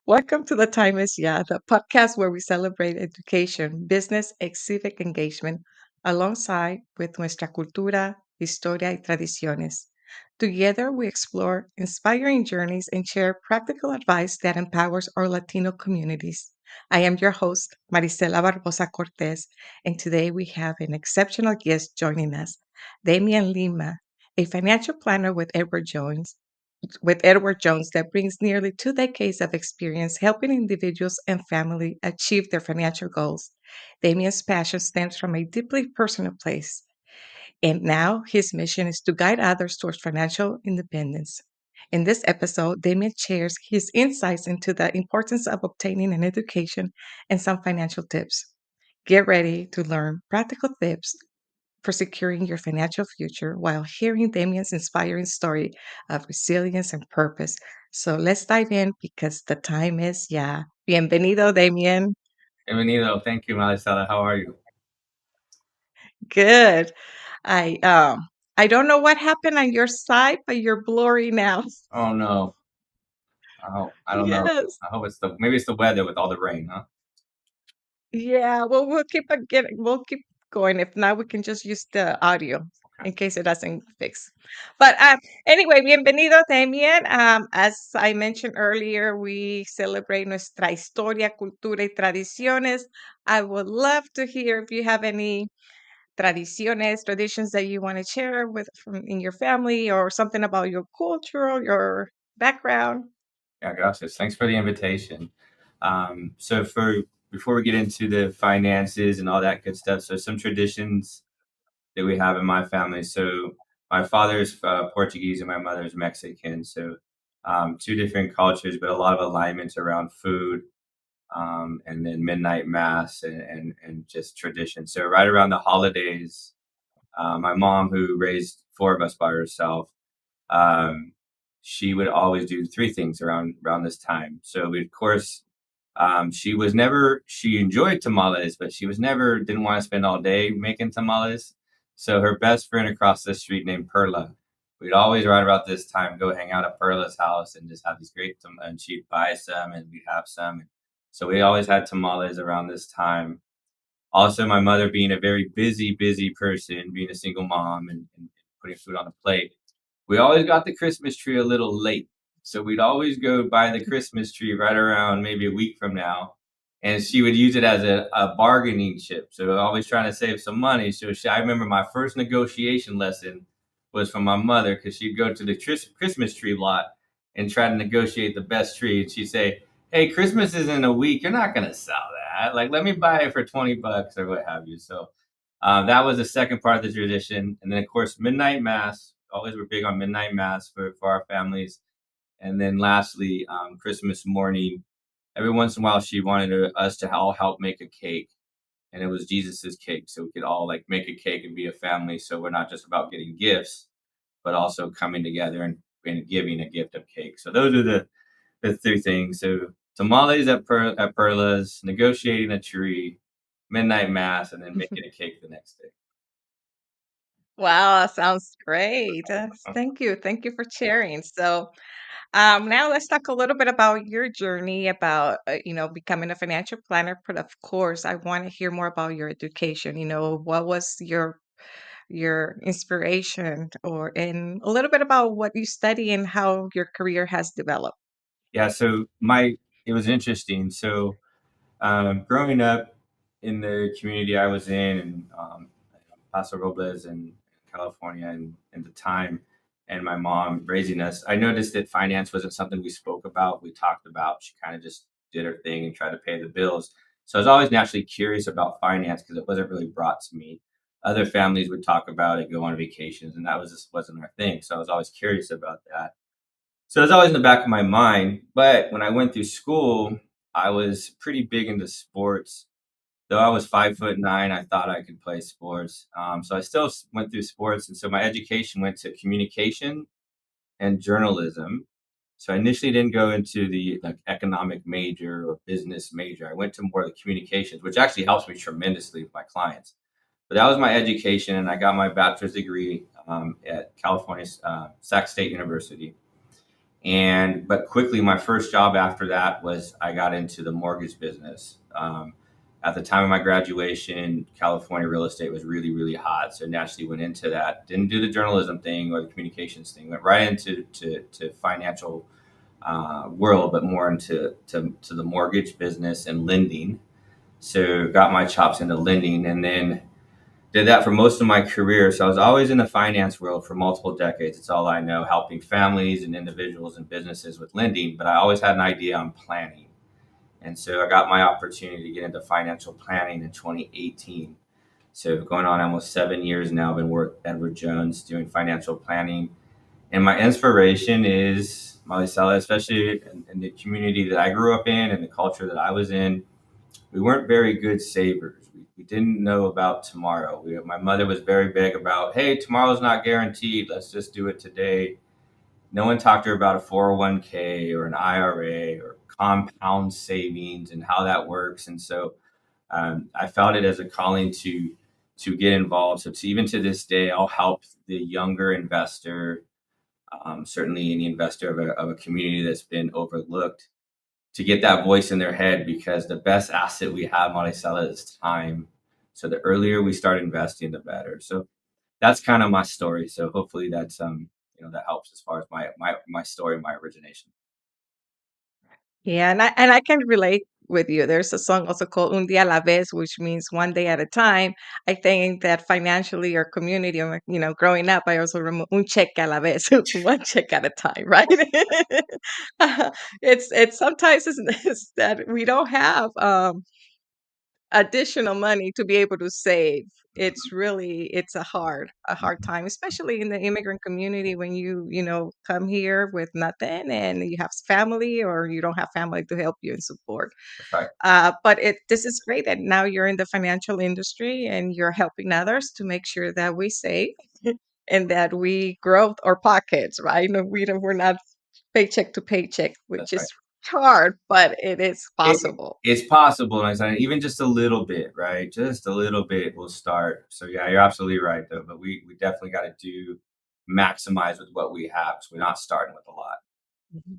Welcome to the Time is Yeah, the podcast where we celebrate education, business, and civic engagement alongside with Nuestra Cultura, Historia y Tradiciones. Together, we explore inspiring journeys and share practical advice that empowers our Latino communities. I am your host, Maricela Barbosa Cortez, and today we have an exceptional guest joining us, Damian Lima, a financial planner with Edward Jones that brings nearly 2 decades of experience helping individuals and family achieve their financial goals. Damien's passion stems from a deeply personal place, and now his mission is to guide others towards financial independence. In this episode, Damien shares his insights into the importance of obtaining an education and some financial tips. Get ready to learn practical tips for securing your financial future while hearing Damien's inspiring story of resilience and purpose. So let's dive in because the time is yeah. Bienvenido, Damien. Bienvenido. Thank you, Maricela. How are you? Good. I don't know what happened on your side, but you're blurry now. Oh no. I don't know. Yes. I hope it's maybe it's the weather with all the rain, huh? Yeah. Well, we'll keep going. If not, we can just use the audio Okay. in case it doesn't fix. But anyway, bienvenido, Damien. As I mentioned earlier, we celebrate Nuestra Historia, Cultura y Tradiciones. I would love to hear if you have any traditions that you want to share with from in your family or something about your culture or your background. Yeah, gracias. Thanks for the invitation. So for before we get into the finances and all that good stuff, so some traditions that we have in my family. So my father's Portuguese and my mother's Mexican. So two different cultures, but a lot of alignments around food, and then midnight mass and just tradition. So right around the holidays, my mom, who raised four of us by herself, um, she would always do three things around this time. So we, of course, she enjoyed tamales, but she was never didn't want to spend all day making tamales. So her best friend across the street named Perla, we'd always right about this time go hang out at Perla's house and just have these and she'd buy some and we'd have some. So we always had tamales around this time. Also, my mother being a very busy person, being a single mom and putting food on the plate, we always got the Christmas tree a little late. So we'd always go buy the Christmas tree right around maybe a week from now. And she would use it as a bargaining chip. So always trying to save some money. I remember my first negotiation lesson was from my mother because she'd go to the Christmas tree lot and try to negotiate the best tree. And she'd say, "Hey, Christmas is in a week. You're not going to sell that. Like, let me buy it for $20 or what have you." So that was the second part of the tradition. And then, of course, midnight mass. Always we're big on midnight mass for our families. And then lastly, Christmas morning. Every once in a while, she wanted us to all help make a cake. And it was Jesus's cake. So we could all like make a cake and be a family. So we're not just about getting gifts, but also coming together and giving a gift of cake. So those are the three things. So tamales at Perla's, negotiating a tree, midnight mass, and then making a cake the next day. Wow, that sounds great. Thank you. Thank you for sharing. So, now let's talk a little bit about your journey about becoming a financial planner. But of course, I want to hear more about your education. What was your inspiration, or and a little bit about what you study and how your career has developed. Yeah, so my it was interesting. So growing up in the community I was in, and Paso Robles in California, and in the time, and my mom raising us, I noticed that finance wasn't something we spoke about. We talked about. She kind of just did her thing and tried to pay the bills. So I was always naturally curious about finance because it wasn't really brought to me. Other families would talk about it, go on vacations, and that was just wasn't our thing. So I was always curious about that. So it's always in the back of my mind. But when I went through school, I was pretty big into sports. Though I was 5'9", I thought I could play sports. So I still went through sports, and so my education went to communication and journalism. So I initially didn't go into the like economic major or business major. I went to more of the communications, which actually helps me tremendously with my clients. But that was my education, and I got my bachelor's degree at California Sac State University. And but quickly, my first job after that was I got into the mortgage business. At the time of my graduation, California real estate was really, really hot. So naturally went into that. Didn't do the journalism thing or the communications thing. Went right into to financial world, but more into to the mortgage business and lending. So got my chops into lending, and then did that for most of my career. So I was always in the finance world for multiple decades. It's all I know, helping families and individuals and businesses with lending. But I always had an idea on planning. And so I got my opportunity to get into financial planning in 2018. So going on almost 7 years now, I've been working at Edward Jones doing financial planning. And my inspiration is Maricela, especially in the community that I grew up in and the culture that I was in. We weren't very good savers. We didn't know about tomorrow. My mother was very big about, hey, tomorrow's not guaranteed. Let's just do it today. No one talked to her about a 401k or an IRA or compound savings and how that works. And so I felt it as a calling to get involved. So even to this day, I'll help the younger investor, certainly any investor of a community that's been overlooked, to get that voice in their head, because the best asset we have, Maricela, is time. So the earlier we start investing, the better. So that's kind of my story. So hopefully that's that helps as far as my story, my origination. Yeah, and I can relate with you. There's a song also called Un día a la vez, which means one day at a time. I think that financially or community, or, growing up, I also remember un cheque a la vez, one check at a time, right? It's sometimes it's that we don't have additional money to be able to save. It's a hard time, especially in the immigrant community, when come here with nothing and you have family, or you don't have family to help you and support. That's right. But this is great that now you're in the financial industry and you're helping others to make sure that we save and that we grow our pockets, right? No, we're not paycheck to paycheck, which That's right. is hard, but it is It, possible. it's possible, and I said even just a little bit, right? Just a little bit will start. So yeah, you're absolutely right, though. But we definitely got to do maximize with what we have, so we're not starting with a lot. Mhm.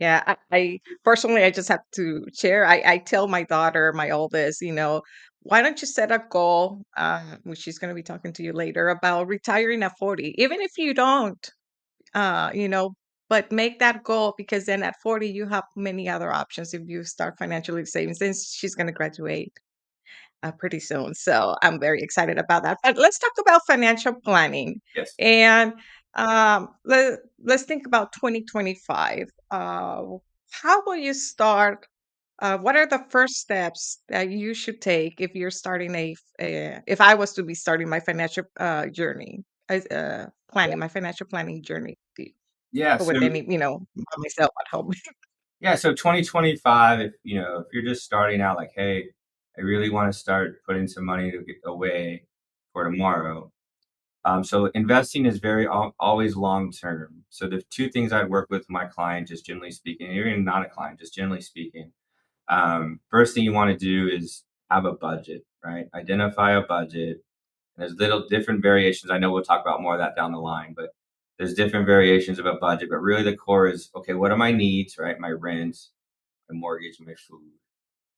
Yeah, I personally, I just have to share. I tell my daughter, my oldest, why don't you set a goal, which she's going to be talking to you later about retiring at 40, even if you don't, uh, you know, but make that goal, because then at 40, you have many other options if you start financially saving, since she's going to graduate pretty soon. So I'm very excited about that. But let's talk about financial planning. Yes. And let's think about 2025. How will you start? What are the first steps that you should take if you're starting if I was to be starting my financial journey, planning my financial planning journey, Yeah. or So with any, by myself at home? yeah, so 2025, if if you're just starting out, like, hey, I really want to start putting some money to get away for tomorrow. So investing is always long term. So the two things I'd work with my client, just generally speaking, even not a client, just generally speaking. First thing you want to do is have a budget, right? Identify a budget. There's little different variations. I know we'll talk about more of that down the line, but there's different variations of a budget. But really, the core is, okay, what are my needs, right? My rent, my mortgage, my food,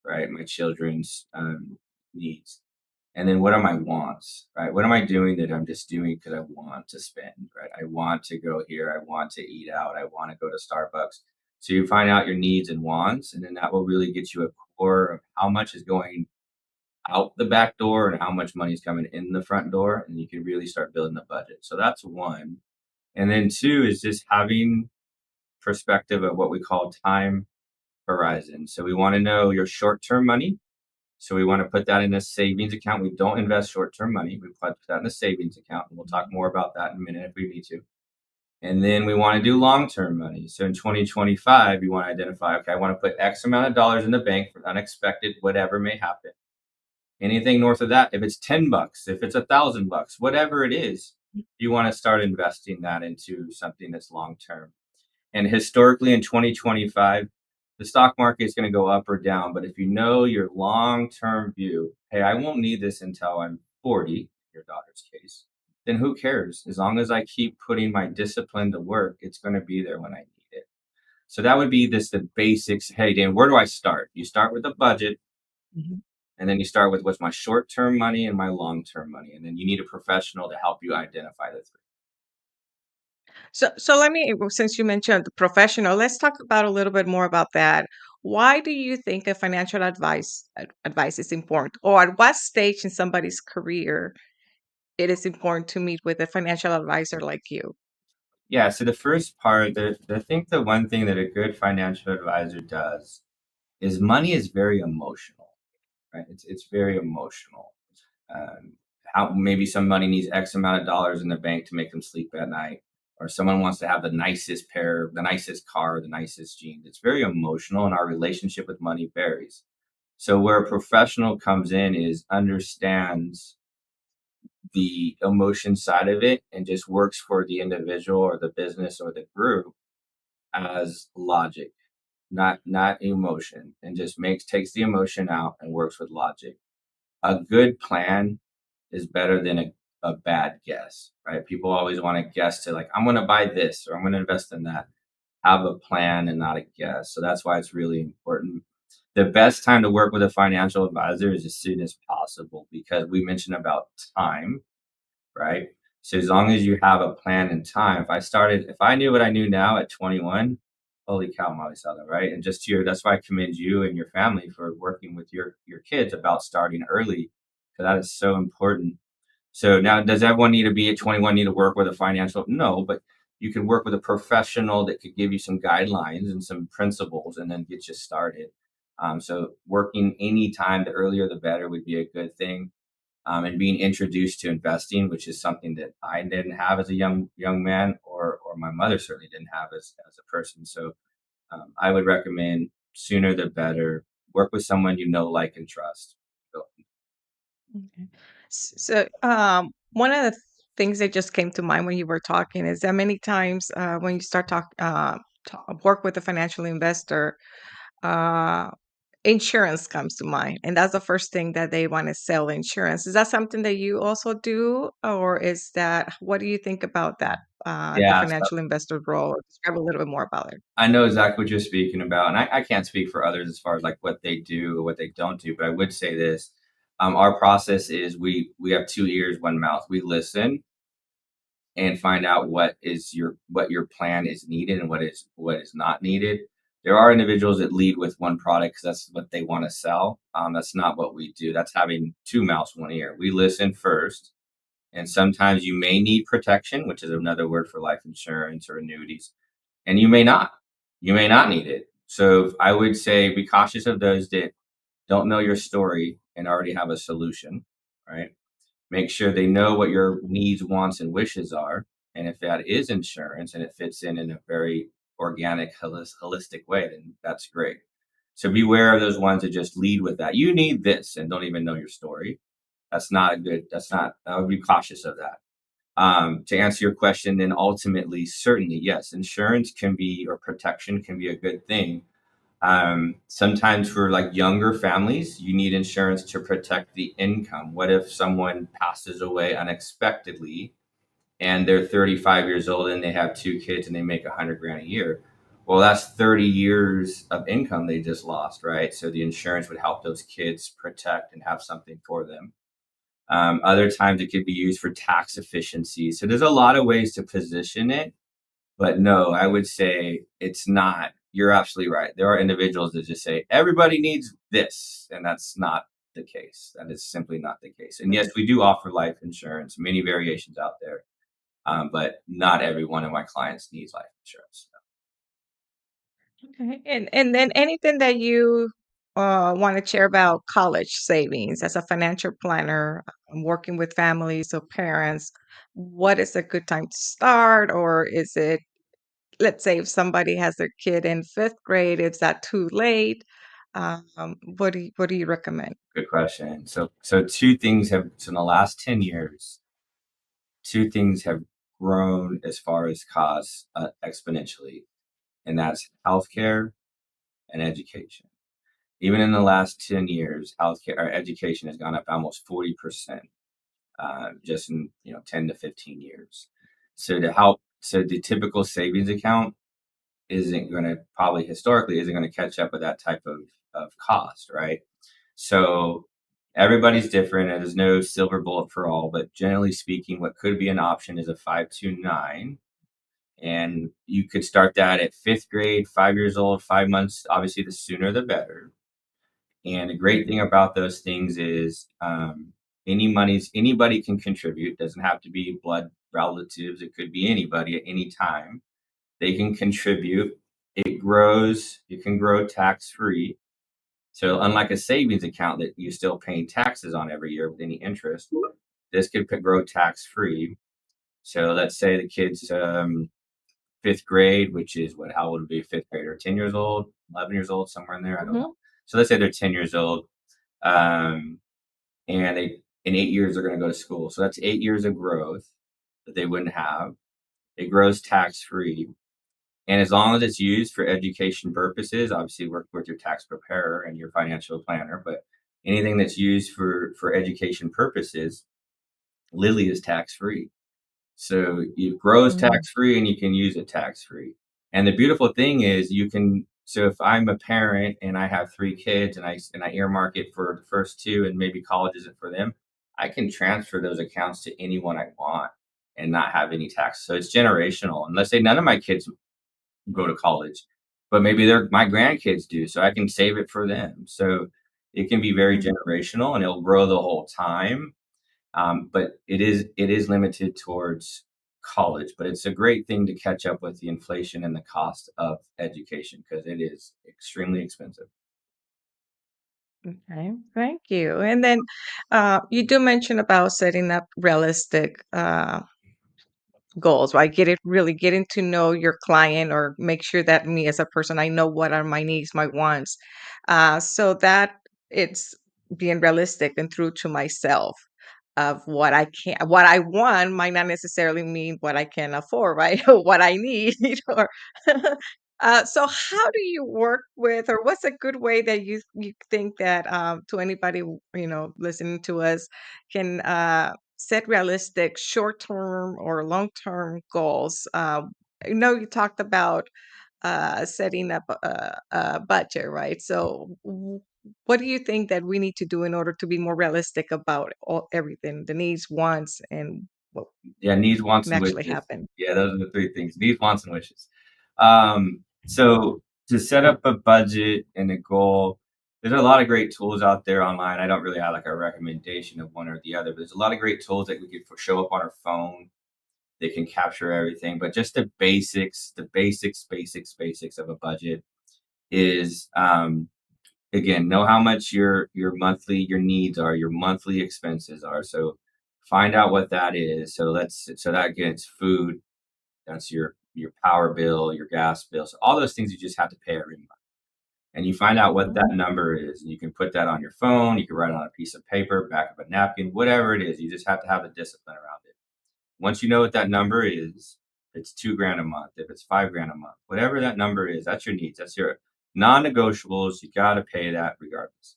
right? My children's needs. And then what are my wants, right? What am I doing that I'm just doing because I want to spend, right? I want to go here. I want to eat out. I want to go to Starbucks. So you find out your needs and wants, and then that will really get you a core of how much is going out the back door and how much money is coming in the front door. And you can really start building a budget. So that's one. And then two is just having perspective of what we call time horizon. So we want to know your short term money. So we want to put that in a savings account. We don't invest short term money. We put that in a savings account. And we'll talk more about that in a minute if we need to. And then we want to do long term money. So in 2025, you want to identify, okay, I want to put X amount of dollars in the bank for unexpected, whatever may happen. Anything north of that, if it's $10, if it's $1,000, whatever it is, you want to start investing that into something that's long term. And historically in 2025, the stock market is going to go up or down. But if you know your long term view, hey, I won't need this until I'm 40, your daughter's case, then who cares? As long as I keep putting my discipline to work, it's going to be there when I need it. So that would be this the basics. Hey, Dan, where do I start? You start with a budget, Mhm. and then you start with what's my short term money and my long term money. And then you need a professional to help you identify the three. So let me, well, since you mentioned the professional, let's talk about a little bit more about that. Why do you think a financial advice is important, or at what stage in somebody's career it is important to meet with a financial advisor like you? Yeah. So the first part, I think the one thing that a good financial advisor does is money is very emotional, right? It's very emotional. Um, how maybe some money needs X amount of dollars in the bank to make them sleep at night, or someone wants to have the nicest pair, the nicest car, the nicest jeans. It's very emotional, and our relationship with money varies. So where a professional comes in is understands the emotion side of it and just works for the individual or the business or the group as logic, not emotion, and just takes the emotion out and works with logic. A good plan is better than a bad guess, right? People always want to guess to like, I'm going to buy this or I'm going to invest in that. Have a plan and not a guess. So that's why it's really important. The best time to work with a financial advisor is as soon as possible because we mentioned about time, right? So as long as you have a plan and time, if I knew what I knew now at 21, holy cow, Maricela, right? And just that's why I commend you and your family for working with your kids about starting early, because that is so important. So now, does everyone need to be at 21 need to work with a financial? No, but you can work with a professional that could give you some guidelines and some principles, and then get you started. So working anytime, the earlier the better, would be a good thing, and being introduced to investing, which is something that I didn't have as a young man, or my mother certainly didn't have as a person. So I would recommend sooner the better. Work with someone you know, like, and trust. So, Okay. One of the things that just came to mind when you were talking is that many times when you start work with a financial investor, uh, insurance comes to mind, and that's the first thing that they want to sell insurance. Is that something that you also do, or is that what do you think about that? The yeah, so financial investor role. Describe a little bit more about it. I know exactly what you're speaking about, and I can't speak for others as far as like what they do or what they don't do, but I would say this: our process is we have two ears, one mouth. We listen and find out what your plan is needed and what is not needed. There are individuals that lead with one product because that's what they want to sell. That's not what we do. That's having two mouths, one ear. We listen first, and sometimes you may need protection, which is another word for life insurance or annuities, and you may not. You may not need it. So I would say be cautious of those that don't know your story and already have a solution, right? Make sure they know what your needs, wants, and wishes are. And if that is insurance and it fits in a very organic, holistic way, then that's great. So beware of those ones that just lead with that. You need this and don't even know your story. I would be cautious of that. To answer your question, then ultimately, certainly, yes, insurance can be, or protection can be a good thing. Sometimes for like younger families, you need insurance to protect the income. What if someone passes away unexpectedly and they're 35 years old and they have two kids and they make 100 grand a year? Well, that's 30 years of income they just lost, right? So the insurance would help those kids protect and have something for them. Other times it could be used for tax efficiency. So there's a lot of ways to position it, but no, I would say it's not. You're absolutely right. There are individuals that just say everybody needs this, and that's not the case. That is simply not the case. And yes, we do offer life insurance, many variations out there, but not every one of my clients needs life insurance. Okay. And then anything that you want to share about college savings as a financial planner, working with families or parents, what is a good time to start? Or is it, let's say, if somebody has their kid in fifth grade, is that too late? What do you recommend? Good question. So two things have so in the last 10 years, two things have grown as far as costs exponentially, and that's healthcare and education. Even in the last 10 years, healthcare or education has gone up almost 40%. just in 10 to 15 years. So the typical savings account isn't going to probably historically isn't going to catch up with that type of cost, right? So everybody's different, and there's no silver bullet for all. But generally speaking, what could be an option is a 529, and you could start that at fifth grade, 5 years old, 5 months. Obviously, the sooner the better. And the great thing about those things is anybody can contribute. Doesn't have to be blood relatives. It could be anybody at any time. They can contribute. It grows. You can grow tax free. So unlike a savings account that you're still paying taxes on every year with any interest, this could grow tax free. So let's say the kid's fifth grade, which is what, how old would be a fifth grader? 10 years old, 11 years old, somewhere in there. I don't know. Mhm. So let's say they're 10 years old, um, and in 8 years they're going to go to school. So that's 8 years of growth that they wouldn't have. It grows tax free. And as long as it's used for education purposes, obviously work with your tax preparer and your financial planner, but anything that's used for education purposes, Lily is tax free. So it grows Mm. tax free and you can use it tax free. And the beautiful thing is you can, so if I'm a parent and I have 3 kids and I earmark it for the first two and maybe college isn't for them, I can transfer those accounts to anyone I want and not have any tax. So it's generational. And let's say none of my kids go to college, but maybe they're my grandkids do, so I can save it for them. So it can be very Mm. generational and it'll grow the whole time. But it is limited towards college, but it's a great thing to catch up with the inflation and the cost of education because it is extremely expensive. Okay, thank you. And then you do mention about setting up realistic goals, right? Getting to know your client or make sure that me as a person, I know what are my needs, my wants, so that it's being realistic and true to myself of what I want might not necessarily mean what I can afford, right? Or what I need, or so how do you work with, or what's a good way that you think that to anybody listening to us can set realistic short-term or long-term goals? I know you talked about setting up a budget, right? So, what do you think that we need to do in order to be more realistic about everything, the needs, wants, and what Yeah, needs, wants, can and actually wishes. happen? Yeah, those are the three things: needs, wants, and wishes. So to set up a budget and a goal, there's a lot of great tools out there online. I don't really have like a recommendation of one or the other, but there's a lot of great tools that we could show up on our phone. They can capture everything, but just the basics of a budget is again, know how much your needs are, your monthly expenses are. So find out what that is. So that gets food, that's your power bill, your gas bill. So all those things you just have to pay every month. And you find out what that Mhm. number is. And you can put that on your phone, you can write it on a piece of paper, back of a napkin, whatever it is. You just have to have the discipline around it. Once you know what that number is, if it's 2 grand a month, if it's 5 grand a month, whatever that number is, that's your needs. That's your non-negotiables. You got to pay that regardless.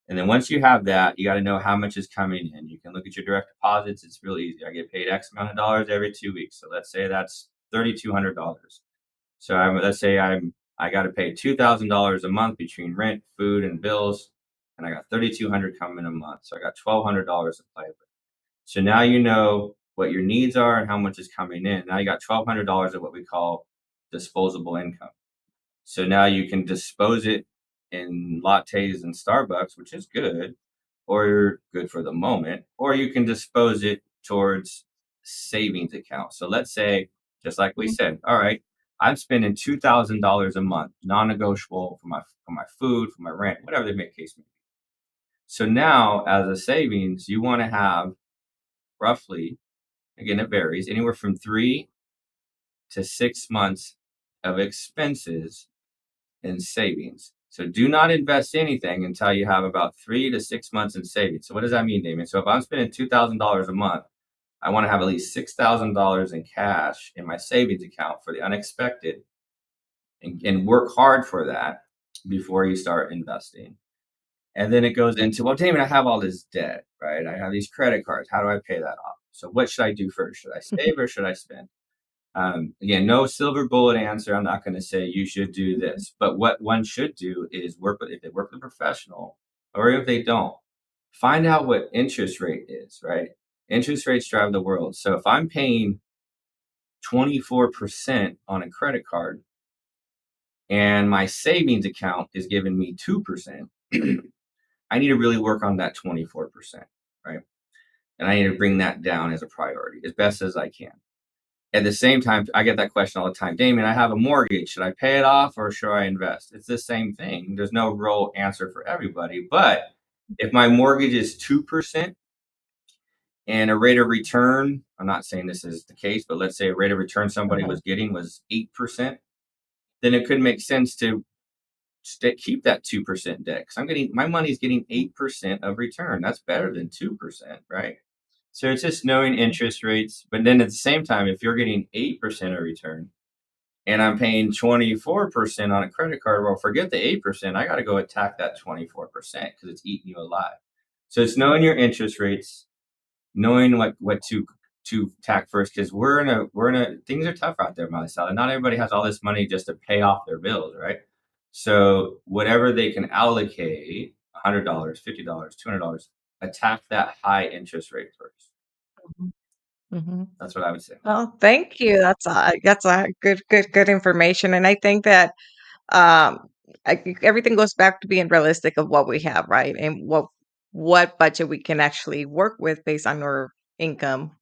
And then once you have that, you got to know how much is coming in. You can look at your direct deposits. It's real easy. I get paid X amount of dollars every 2 weeks. So let's say that's $3,200. So let's say I got to pay $2,000 a month between rent, food, and bills, and I got 3,200 coming a month. So I got $1,200 to play with. So now you know what your needs are and how much is coming in. Now you got $1,200 of what we call disposable income. So now you can dispose it in lattes and Starbucks, which is good, or good for the moment, or you can dispose it towards savings accounts. So let's say, just like we Mhm. said, all right, I'm spending $2,000 a month, non-negotiable for my food, for my rent, whatever the case may be. So now, as a savings, you want to have roughly, again, it varies, anywhere from 3 to 6 months of expenses in savings. So do not invest anything until you have about 3 to 6 months in savings. So what does that mean, Damien? So if I'm spending $2,000 a month, I want to have at least $6,000 in cash in my savings account for the unexpected, and work hard for that before you start investing. And then it goes into, well, Damon, I have all this debt, right? I have these credit cards. How do I pay that off? So what should I do first? Should I save or should I spend? Again, no silver bullet answer. I'm not going to say you should do this, but what one should do is work with, if they work with a professional, or if they don't, find out what interest rate is, right? Interest rates drive the world. So if I'm paying 24% on a credit card and my savings account is giving me 2%, I need to really work on that 24%, right? And I need to bring that down as a priority as best as I can. At the same time, I get that question all the time. Damien, I have a mortgage. Should I pay it off or should I invest? It's the same thing. There's no real answer for everybody. But if my mortgage is 2% and a rate of return, I'm not saying this is the case, but let's say a rate of return somebody Mhm. was getting was 8%, then it could make sense to keep that 2% debt because I'm getting, my money's getting 8% of return. That's better than 2%, right? So it's just knowing interest rates. But then at the same time, if you're getting 8% of return and I'm paying 24% on a credit card, well, forget the 8%. I got to go attack that 24% because it's eating you alive. So it's knowing your interest rates, knowing what to tack first because we're in a things are tough out there, Maricela. Not everybody has all this money just to pay off their bills, right? So whatever they can allocate, $100, $50, $200, attack that high interest rate first. Mhm. Mhm. That's what I would say. Well, thank you. That's a good information, and I think that um, everything goes back to being realistic of what we have, right? And what budget we can actually work with based on our income,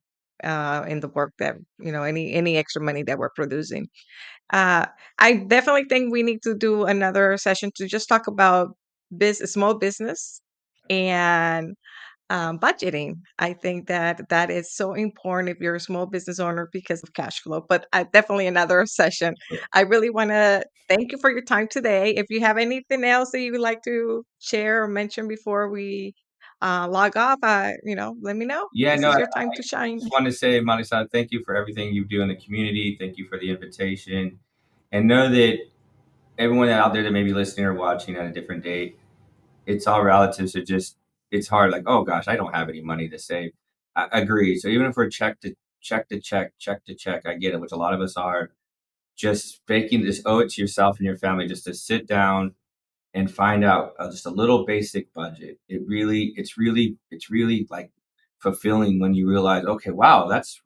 in the work that, any extra money that we're producing. Uh, I definitely think we need to do another session to just talk about small business and budgeting. I think that that is so important if you're a small business owner because of cash flow. But definitely another session. I really want to thank you for your time today. If you have anything else that you would like to share or mention before we log off, let me know. Yeah, This no, is I your time to shine. just want to say, Manisha, thank you for everything you do in the community. Thank you for the invitation. And know that everyone out there that may be listening or watching at a different date, it's all relative. So just, it's hard. Like, oh gosh, I don't have any money to save. I agree. So even if we're check to check, I get it, which a lot of us are, just making this, owe it to yourself and your family just to sit down and find out just a little basic budget. It's really like fulfilling when you realize, okay, wow, that's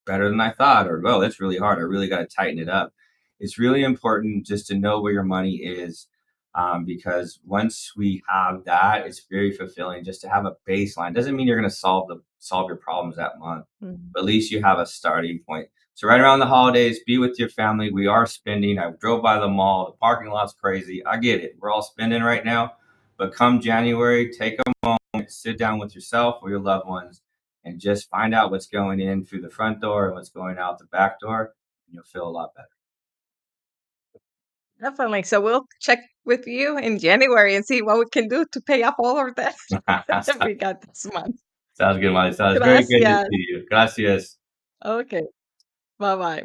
better than I thought, or well, that's really hard. I really got to tighten it up. It's really important just to know where your money is, because once we have that, it's very fulfilling just to have a baseline. Doesn't mean you're going to solve your problems that month, Mhm. but at least you have a starting point. So right around the holidays, be with your family. We are spending. I drove by the mall. The parking lot's crazy. I get it. We're all spending right now, but come January, take a moment, sit down with yourself or your loved ones and just find out what's going in through the front door and what's going out the back door, and you'll feel a lot Definitely. So we'll check with you in January and see what we can do to pay off all our debt better. that we got this month. Sounds good, Molly. Sounds very good to Gracias. see you. Gracias. Okay. Bye bye.